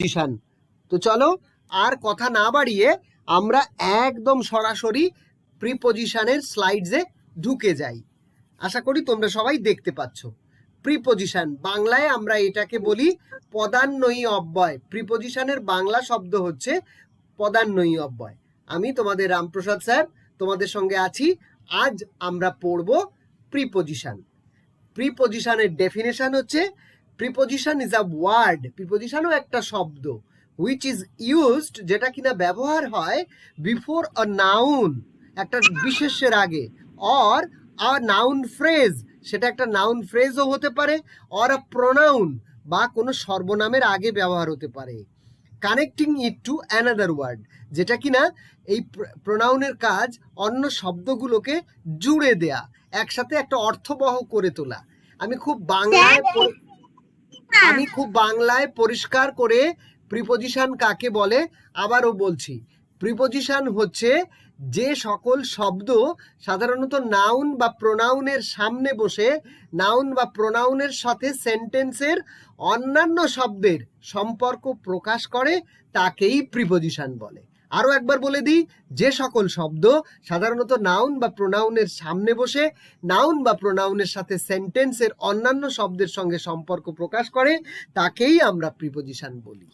Preposition. তো চলো আর কথা না বাড়িয়ে আমরা একদম সরাসরি প্রিপজিশনের স্লাইডসে ঢুকে যাই। আশা করি তোমরা সবাই দেখতে পাচ্ছ। প্রিপজিশন বাংলায় আমরা এটাকে বলি পদান্বয়ী অব্যয়। প্রিপজিশনের বাংলা শব্দ হচ্ছে পদান্বয়ী অব্যয়। আমি তোমাদের রামপ্রসাদ স্যার তোমাদের সঙ্গে আছি। আজ আমরা পড়ব প্রিপজিশন। প্রিপজিশনের ডেফিনেশন হচ্ছে প্রিপজিশন ইজ আ ওয়ার্ড, প্রিপজিশনও একটা শব্দ, হুইচ ইজ ইউজড, যেটা কিনা ব্যবহার হয় বিফোর আ নাউন, একটা বিশেষ্যের আগে, অর আ নাউন ফ্রেজ, সেটা একটা নাউন ফ্রেজও হতে পারে, অর আ প্রোনাউন বা কোনো সর্বনামের আগে ব্যবহার হতে পারে, connecting it to another word, যেটা কিনা এই প্রোনাউনের কাজ অন্য শব্দগুলোকে জুড়ে দেয়া, একসাথে একটা অর্থবহ করে তোলা। আমি খুব বাংলায় পরিষ্কার করে প্রিপজিশন কাকে বলে আবারও বলছি। প্রিপজিশন হচ্ছে যে সকল শব্দ সাধারণত নাউন বা প্রোনাউনের সামনে বসে নাউন বা প্রোনাউনের সাথে সেন্টেন্সের অন্যান্য শব্দের সম্পর্ক প্রকাশ করে তাকেই প্রিপজিশন বলে। আরও একবার বলে দিই, যে সকল শব্দ সাধারণত নাউন বা প্রোনাউনের সামনে বসে নাউন বা প্রোনাউনের সাথে সেন্টেন্সের অন্যান্য শব্দের সঙ্গে সম্পর্ক প্রকাশ করে তাকেই আমরা প্রিপজিশন বলি।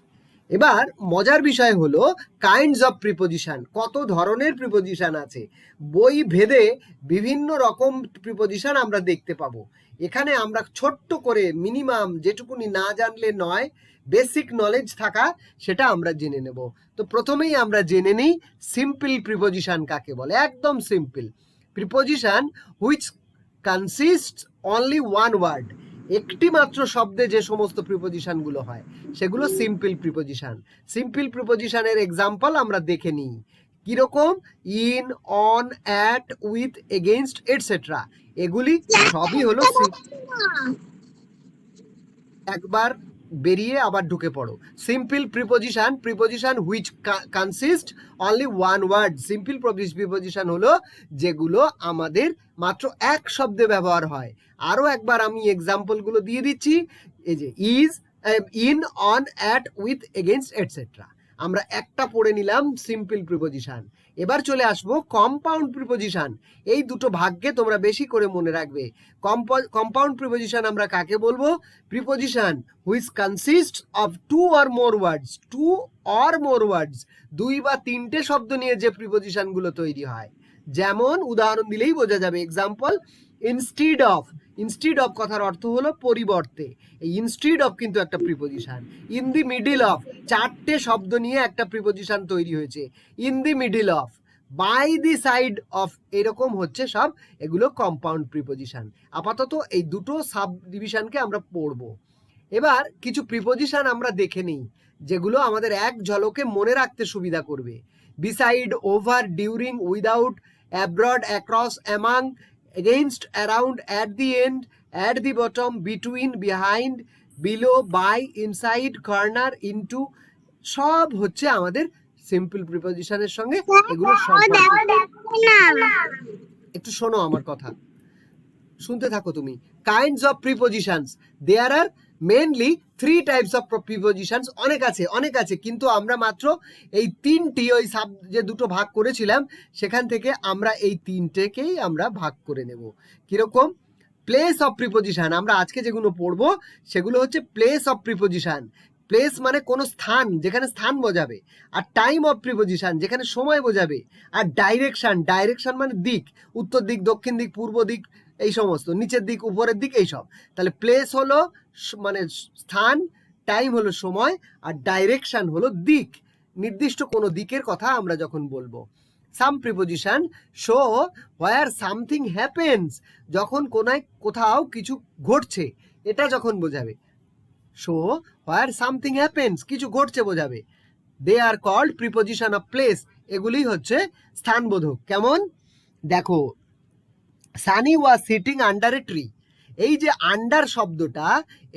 এবার মজার বিষয় হলো কাইন্ডস অফ প্রিপজিশন। কত ধরনের প্রিপজিশন আছে, বই ভেদে বিভিন্ন রকম প্রিপজিশন আমরা দেখতে পাবো। এখানে আমরা ছোট্ট করে মিনিমাম যেটুকুনি না জানলে নয়, বেসিক নলেজ থাকা, সেটা আমরা জেনে নেব। তো প্রথমেই আমরা জেনে নিই সিম্পল প্রিপজিশন কাকে বলে। একদম simple preposition which consist only one word, একটি মাত্র শব্দে যে সমস্ত প্রিপজিশনগুলো হয় সেগুলো সিম্পল প্রিপজিশন। সিম্পল প্রিপজিশনের এক্সাম্পল আমরা দেখে নিই। কিরকম? In, on, at, with, against, etcetera, এগুলি সবই হলো একবার বেরিয়ে আবার ঢুকে পড়ো। Simple preposition, preposition which consist only one word. Simple preposition হলো যেগুলো আমাদের মাত্র এক শব্দে ব্যবহার হয়। আরও একবার আমি এক্সাম্পলগুলো দিয়ে দিচ্ছি। এই যে is, in, on, at, with, against, etcetera, আমরা একটা পড়ে নিলাম সিম্পল প্রিপজিশন। এবার চলে আসবো কম্পাউন্ড প্রিপজিশন। এই দুটো ভাগকে তোমরা বেশি করে মনে রাখবে। কম্পাউন্ড প্রিপজিশন আমরা কাকে বলবো? Preposition which consist of two or more words, two or more words, দুই বা তিনটে শব্দ নিয়ে যে প্রিপজিশনগুলো তৈরি হয়। যেমন উদাহরণ দিলেই বোঝা যাবে। Example, instead of, instead of কথার অর্থ হলো পরিবর্তে, এই ইনস্টিড অফ কিন্তু একটা প্রিপজিশন। ইন দি মিডিল অফ, চারটে শব্দ নিয়ে একটা প্রিপজিশন তৈরি হয়েছে, in the middle of, by the side of, এরকম হচ্ছে সব এগুলো কম্পাউন্ড প্রিপজিশন। আপাতত এই দুটো সাব ডিভিশনকে আমরা পড়ব। এবার কিছু প্রিপজিশন আমরা দেখে নিই যেগুলো আমাদের এক ঝলকে মনে রাখতে সুবিধা করবে। Beside, over, during, without, abroad, across, among, against, around, at the end, at the bottom, between, behind, below, by, inside, corner, into, সব হচ্ছে আমাদের সিম্পল প্রিপজিশনের সঙ্গে এগুলো সম্পর্কিত। একটু শোনো আমার কথা, শুনতে থাকো তুমি। Kinds of prepositions, there are mainly 3 types of prepositions. অনেক আছে কিন্তু আমরা মাত্র এই তিনটি, ওই সাব যে দুটো ভাগ করেছিলাম সেখান থেকে আমরা এই তিনটেকেই আমরা ভাগ করে নেব। কিরকম? প্লেস অফ প্রিপজিশন, আমরা আজকে যেগুলো পড়বো সেগুলো হচ্ছে প্লেস অফ প্রিপজিশন। প্লেস মানে কোনো স্থান, যেখানে স্থান বোঝাবে। আর টাইম অফ প্রিপজিশন, যেখানে সময় বোঝাবে। আর ডাইরেকশন, ডাইরেকশন মানে দিক, উত্তর দিক, দক্ষিণ দিক, পূর্ব দিক, এই সমস্ত, নিচের দিক, উপরের দিক, এইসব। তাহলে প্লেস হলো মানে স্থান, টাইম হলো সময়, আর ডাইরেকশন হলো দিক, নির্দিষ্ট কোনো দিকের কথা আমরা যখন বলবো। সাম preposition show where something happens, যখন কোথাও কিছু ঘটছে, এটা যখন বোঝাবে। শো হোয়ার সামথিং হ্যাপেন্স, কিছু ঘটছে বোঝাবে। They are called preposition of place, এগুলি হচ্ছে স্থানবোধক। কেমন? দেখো, Sunny was sitting under a tree, এই যে আন্ডার শব্দটা,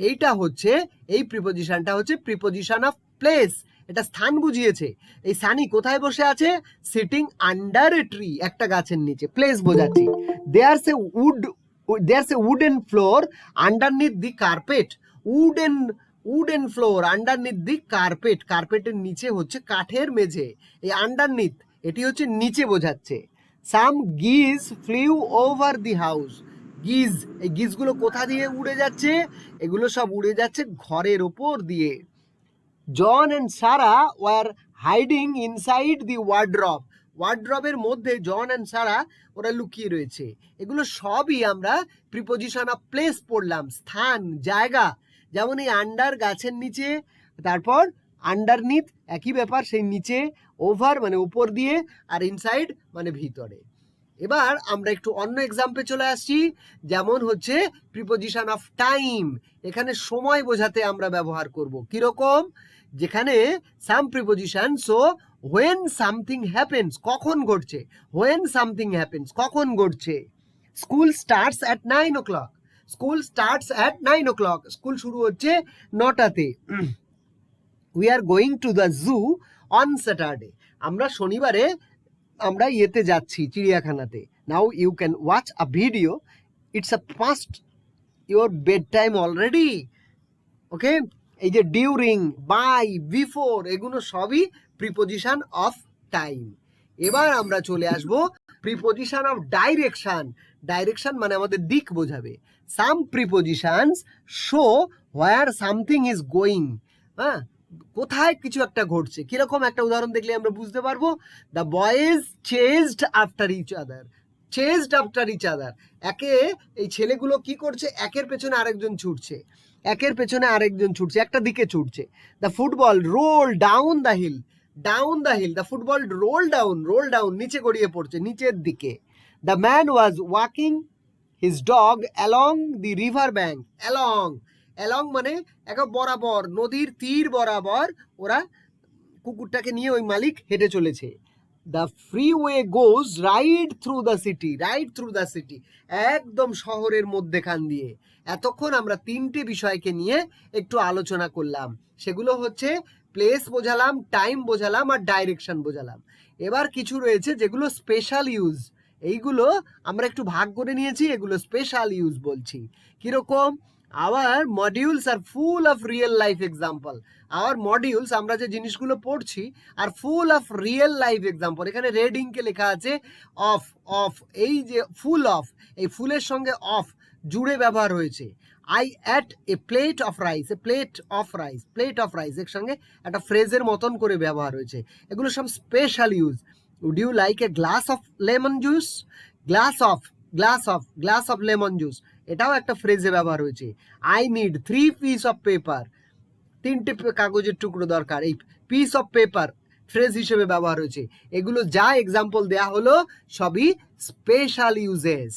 এইটা হচ্ছে, এই প্রিপজিশনটা হচ্ছে প্রিপজিশন অফ প্লেস, এটা স্থান বুঝিয়েছে। এই সানি কোথায় বসে আছে? সিটিং আন্ডার এ ট্রি, একটা গাছের নিচে, প্লেস বোঝাচ্ছে। There's a wooden floor underneath the carpet, wooden wooden floor, underneath the carpet, কার্পেটের নিচে হচ্ছে কাঠের মেঝে, এই আন্ডারনিথ এটি হচ্ছে নিচে বোঝাচ্ছে। সাম গিজ ফ্লিউ ওভার দি হাউস, গিজ, এই গিজগুলো কোথা দিয়ে উড়ে যাচ্ছে? এগুলো সব উড়ে যাচ্ছে ঘরের ওপর দিয়ে। John and Sara were hiding inside the wardrobe, ওয়ার্ড্রবের মধ্যে জন অ্যান্ড সারা ওরা লুকিয়ে রয়েছে। এগুলো সবই আমরা প্রিপোজিশন অফ প্লেস পড়লাম, স্থান, জায়গা। যেমন এই আন্ডার গাছের নিচে, তারপর আন্ডারনিথ একই ব্যাপার, সেই নিচে, ওভার মানে উপর দিয়ে, আর ইনসাইড মানে ভিতরে। এবার আমরা একটু অন্য এক্সাম্পল চলে আসছি, যেমন হচ্ছে প্রিপোজিশন অফ টাইম, এখানে সময় বোঝাতে আমরা ব্যবহার করব কিরকম, যেখানে some preposition, so when something happens, কখন ঘটছে, হোয়েন সামথিং হ্যাপেন্স কখন ঘটছে। School starts at 9 o'clock, school starts at 9 o'clock, school শুরু হচ্ছে 9টাতে। We are going to the zoo on Saturday, আমরা শনিবারে আমরা ইয়েতে যাচ্ছি, চিড়িয়াখানাতে। Now you can watch a video, it's a past your bed time already, okay. এই যে ডিউরিং, বাই, বিফোর, এগুলো সবই প্রিপোজিশন অফ টাইম। এবার আমরা চলে আসবো প্রিপোজিশন অফ ডাইরেকশন, ডাইরেকশন মানে আমাদের দিক বোঝাবে। Some prepositions show where something is going, হ্যাঁ, কোথায় কিছু একটা ঘটছে। কিরকম একটা উদাহরণ দেখলে আমরা বুঝতে পারবো, the boys chased after each other, chased after each other, একে, এই ছেলেগুলো কি করছে, একের পেছনে আরেকজন ছুটছে, একের পেছনে আরেকজন ছুটছে, একটা দিকে ছুটছে। The football roll down the hill, down the hill, the football roll down, roll down নিচে গড়িয়ে পড়ছে, নিচের দিকে। The man was walking his dog along the river bank, along, along মানে একটা বরাবর, নদীর তীর বরাবর ওরা কুকুরটাকে নিয়ে ওই মালিক হেঁটে চলেছে। The freeway goes right through the city, right through the city, একদম শহরের মধ্যেখান দিয়ে। এতক্ষণ আমরা তিনটে বিষয়কে নিয়ে একটু আলোচনা করলাম, সেগুলো হচ্ছে প্লেস বোঝালাম, টাইম বোঝালাম, আর ডাইরেকশন বোঝালাম। এবার কিছু রয়েছে যেগুলো স্পেশাল ইউজ, এইগুলো আমরা একটু ভাগ করে নিয়েছি, এগুলো স্পেশাল ইউজ বলছি। কিরকম, our modules are full of real life example, our modules আমরা যে জিনিসগুলো পড়ছি are full of real life example, এখানে রেড ইঙ্কে লেখা আছে অফ, অফ, এই যে ফুল অফ, এই ফুলের সঙ্গে অফ জুড়ে ব্যবহার হয়েছে। I at a plate of rice, A plate of rice, plate of rice এর সঙ্গে একটা ফ্রেজের মতন করে ব্যবহার হয়েছে, এগুলো সব special use. Would you like a glass of lemon juice, glass of, glass of, glass of lemon juice, এটাও একটা ফ্রেজে ব্যবহার হয়েছে। I need 3 piece of paper, 3টে কাগজের টুকরো দরকার, এই পিস অফ পেপার ফ্রেজ হিসেবে ব্যবহার হয়েছে। এগুলো যা এক্সাম্পল দেয়া হলো সবই স্পেশাল ইউজেস।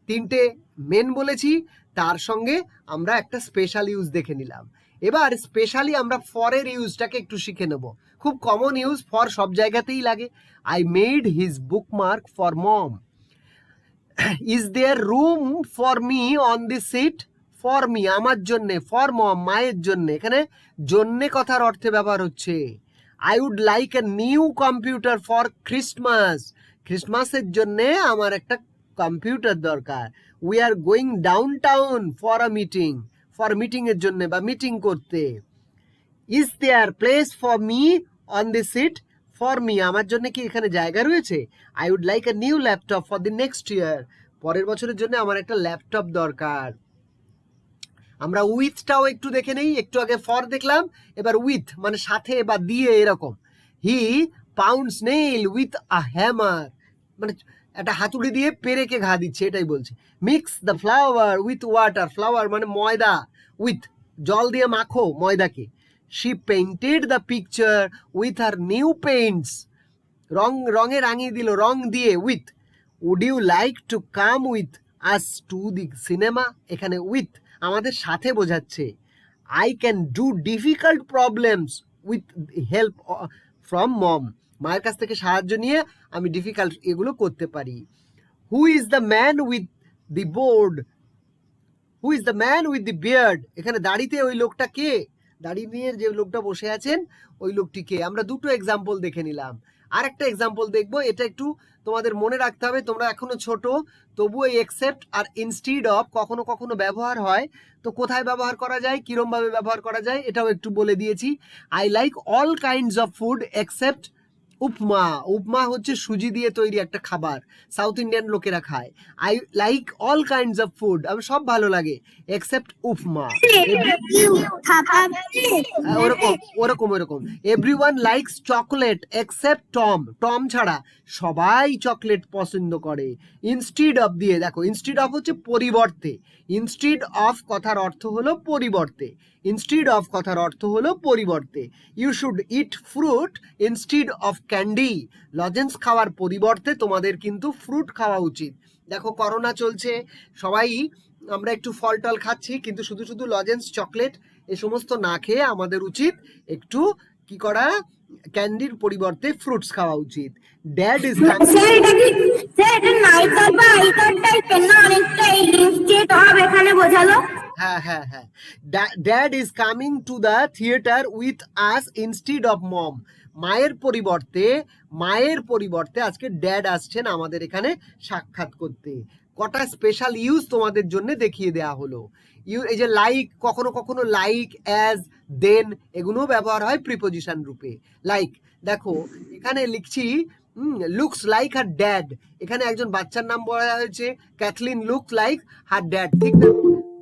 3টে মেন বলেছি, তার সঙ্গে আমরা একটা স্পেশাল ইউজ দেখে নিলাম। এবার স্পেশালি আমরা ফরের ইউজটাকে একটু শিখে নেব। খুব কমন ইউজ, ফর সব জায়গাতেই লাগে। I made his bookmark for mom, is there room for me on the seat, for me আমার জন্যে, ফর মম মায়ের জন্যে, এখানে জন্যে কথার অর্থে ব্যবহার হচ্ছে। I would like a new computer for Christmas, ক্রিসমাসের জন্যে আমার একটা কম্পিউটার দরকার। We are going down town for a meeting, for মিটিংয়ের জন্যে বা মিটিং করতে। Is there place for me on the seat, for me আমার জন্য কি এখানে জায়গা রয়েছে। I would like a new laptop for the next year, পরের বছরের জন্য আমার একটা ল্যাপটপ দরকার। আমরা উইথটাও একটু দেখে নেই, একটু আগে ফর দেখলাম, এবার উইথ মানে সাথে বা দিয়ে এরকম। He pounds nail with a hammer, মানে একটা হাতুড়ি দিয়ে পেরেকে ঘা দিচ্ছে, এটাই বলছে। Mix the flour with water, flour মানে ময়দা, উইথ জল দিয়ে মাখো ময়দাকে। She painted the picture with her new paints, রঙে রাঙিয়ে দিল, রং দিয়ে, with. Would you like to come with us to the cinema, এখানে উইথ আমাদের সাথে বোঝাচ্ছে। I can do difficult problems with help from মম, মায়ের কাছ থেকে সাহায্য নিয়ে আমি ডিফিকাল্ট এগুলো করতে পারি। Who is the man with the board, who is the man with the beard, এখানে দাড়িতে ওই লোকটা কে, দাড়ি নিয়ে যে লোকটা বসে আছেন ওই লোকটি কে। আমরা দুটো এক্সাম্পল দেখে নিলাম। আরেকটা এক্সাম্পল দেখবো, এটা একটু তোমাদের মনে রাখতে হবে, তোমরা এখনো ছোট, তবু এই এক্সেপ্ট আর ইনস্টিড অফ কখনো কখনো ব্যবহার হয়। তো কোথায় ব্যবহার করা যায়, কিরম ভাবে ব্যবহার করা যায় এটাও একটু বলে দিয়েছি। I like all kinds of food except উপমা। উপমা হচ্ছে সুজি দিয়ে তৈরি একটা খাবার, সাউথ ইন্ডিয়ান লোকেরা খায়। I like all kinds of food, আমার সব ভালো লাগে এক্সেপ্ট উপমা। ওরকম ওরকম ওরকম। Everyone likes chocolate except Tom. Tom ছাড়া সবাই চকলেট পছন্দ করে। ইনস্টিড অফ দিয়ে দেখো, ইনস্টিড অফ হচ্ছে পরিবর্তে। ইনস্টিড অফ কথার অর্থ হলো পরিবর্তে। ইনস্টিড অফ কথার অর্থ হলো পরিবর্তে। You should eat fruit instead of candy. Lozenges খাওয়ার পরিবর্তে তোমাদের কিন্তু ফ্রুট খাওয়া উচিত। দেখো করোনা চলছে, সবাই আমরা একটু ফল টল খাচ্ছি, কিন্তু শুধু শুধু লজেন্স চকলেট এ সমস্ত না খেয়ে আমাদের উচিত একটু কি করা, ক্যান্ডির পরিবর্তে ফ্রুটস খাওয়া উচিত। ড্যাড ইজ হ্যাঁ হ্যাঁ হ্যাঁ, dad is coming to the theatre with us instead of mom. মায়ের পরিবর্তে আজকে ড্যাড আসছেন আমাদের এখানে সাক্ষাৎ করতে। কটা স্পেশাল ইউজ তোমাদের জন্য দেখিয়ে দেওয়া হলো। এই যে লাইক, কখনো কখনো লাইক, অ্যাজ, দেন এগুলো ব্যবহার হয় প্রিপোজিশন রূপে। লাইক দেখো এখানে লিখছি লুকস লাইক হার ড্যাড। এখানে একজন বাচ্চার নাম বলা হয়েছে, Kathleen looks like her dad, ঠিক না,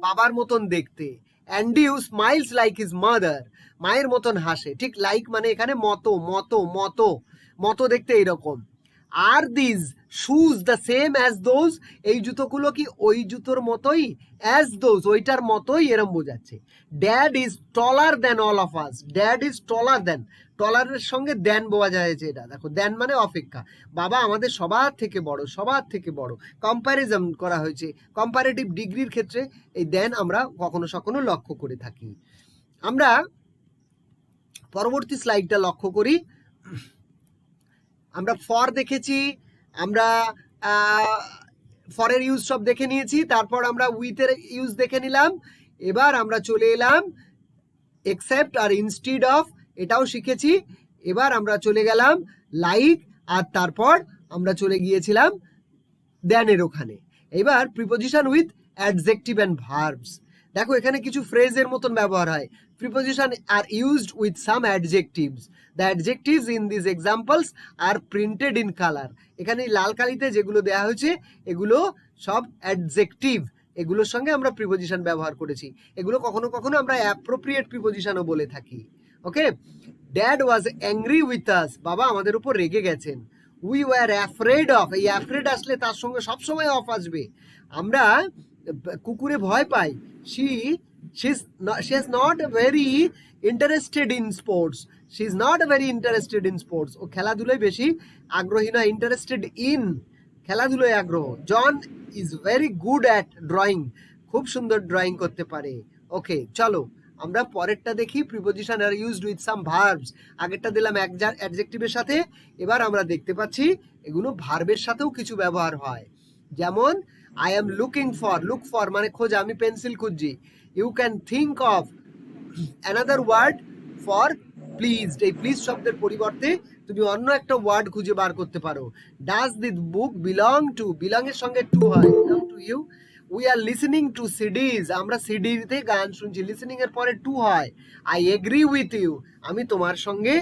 বাবার মতন দেখতে। Andrew smiles like his mother, মায়ের মতন হাসে। ঠিক লাইক মানে এখানে মতো মতো মতো মতো দেখতে এইরকম। Are this shoes the same as those, এই জুতোগুলো কি ওই জুতোর মতোই, অ্যাজ দোজ ওইটার মতোই, এরম বোঝাচ্ছে। Dad is taller than all of us, dad is taller than, টলারের সঙ্গে দেন বোঝা যাচ্ছে। এটা দেখো, দেন মানে অপেক্ষা, বাবা আমাদের সবার থেকে বড়, সবার থেকে বড়, কম্প্যারিজন করা হয়েছে। কম্পারেটিভ ডিগ্রির ক্ষেত্রে এই দেন আমরা কখনো কখনো লক্ষ্য করে থাকি। আমরা পরবর্তী স্লাইডটা লক্ষ্য করি। আমরা ফর দেখেছি, আমরা ফরের ইউজ সব দেখে নিয়েছি, তারপর আমরা উইথের ইউজ দেখে নিলাম। এবার আমরা চলে এলাম এক্সেপ্ট আর ইনস্টিড অফ, এটাও শিখেছি। এবার আমরা চলে গেলাম লাইক, আর তারপর আমরা চলে গিয়েছিলাম দেনের ওখানে। এবার preposition with adjective and verbs. দেখো এখানে কিছু ফ্রেজের মতন ব্যবহার হয়। Preposition are used with some adjectives. The adjectives in this examples are printed in colour. এখানে লাল কালিতে যেগুলো দেওয়া হয়েছে এগুলো সব অ্যাডজেক্টিভ, এগুলোর সঙ্গে আমরা প্রিপোজিশন ব্যবহার করেছি। এগুলো কখনো কখনো আমরা অ্যাপ্রোপ্রিয়েট প্রিপোজিশনও বলে থাকি। Okay, dad was angry with us, বাবা আমাদের উপর রেগে গেছেন। উই ওয়ার অ্যাফ্রেড অফ, এই অ্যাফ্রেড আসলে তার সঙ্গে সবসময় অফ আসবে। আমরা কুকুরে ভয় পাই। she is not very interested in sports, she is not very interested in sports, ও খেলাধুলায় বেশি আগ্রহী না, ইন্টারেস্টেড ইন খেলাধুলায় আগ্রহ। John is very good at drawing, খুব সুন্দর ড্রয়িং করতে পারে। ওকে চলো আমরা পরেরটা দেখি, preposition are used with some verbs. আগেরটা দিলাম অ্যাডজেক্টিভের সাথে, এবার আমরা দেখতে পাচ্ছি এগুলো ভার্বের সাথেও কিছু ব্যবহার হয়। যেমন I am looking for, look for মানে খোঁজা, আমি পেন্সিল খুঁজছি। You can think of another word for pleased, এই প্লিজ শব্দের পরিবর্তে তুমি অন্য একটা ওয়ার্ড খুঁজে বার করতে পারো। Does this book belong to, belong এর সঙ্গে টু হয়, belong to you. We are listening to CDs, আমরা সিডিতে গান শুনছি, লিসেনিং এর পরে টু হয়। আই এগ্রি উইথ ইউ, আমি তোমার সঙ্গে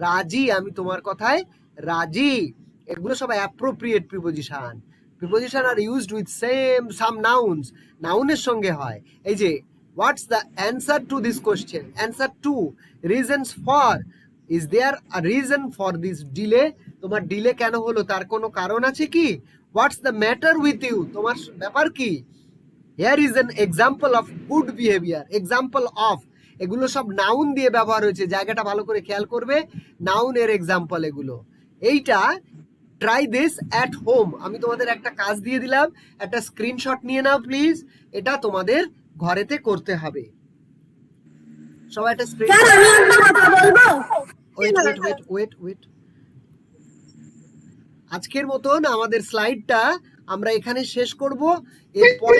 রাজি, আমি তোমার কথায় রাজি। এগুলো সব appropriate preposition. Preposition are used with some nouns, নাউনের সঙ্গে হয়। এই যে what's the answer to this question, answer to, reasons for, is there a reason for this delay, তোমার ডিলে কেন হলো তার কোনো কারণ আছে কি? What's the matter with you, তোমার ব্যাপার কি? Here is an example of good behaviour, example of, এগুলো সব নাউন দিয়ে ব্যবহার হয়েছে, জায়গাটা ভালো করে খেয়াল করবে, নাউনের এক্সাম্পল এগুলো। এইটা ট্রাই দিস অ্যাট হোম, আমি তোমাদের একটা কাজ দিয়ে দিলাম, একটা স্ক্রিনশট নিয়ে নাও প্লিজ, এটা তোমাদের ঘরেতে করতে হবে। সবাই একটা স্ক্রিনশট, ওয়েট, আজকের মতন আমাদের স্লাইডটা আমরা এখানে শেষ করব। এরপরে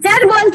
স্যার বল